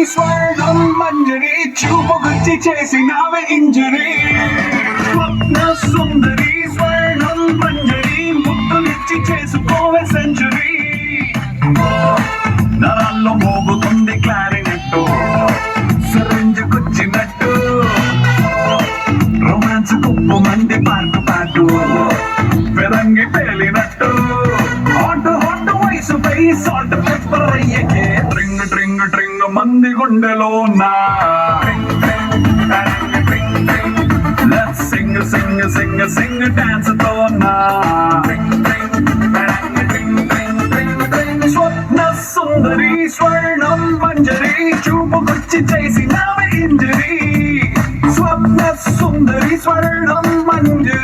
స్వర్ణం మంజరి చూపుకొచ్చి చేసినావే ఇంజరీ స్వప్న సుందరి స్వర్ణం మంజరి ముద్దులిచ్చి చేసుకోవే century నరాల్లో మోగుతుంది క్లారినెట్టు సరింజుకొచ్చినట్టు romance కుప్పు మంది పాటు పాటు పెరంగి పేలినట్టు హాట్ హాట్ వయసుపై సాల్ట్ పెప్పర్ అయ్యకే ట్రింగ్ ట్రింగ్ ట్రింగ్ మంది గుండెలో నా లెట్స్ సింగ్ సింగ్ సింగ్ సింగ్ డాన్స్ తో నా స్వప్న సుందరి స్వర్ణం మంజరి చూపుకొచ్చి చేసినావే ఇంజరీ స్వప్న సుందరి స్వర్ణం మంజరి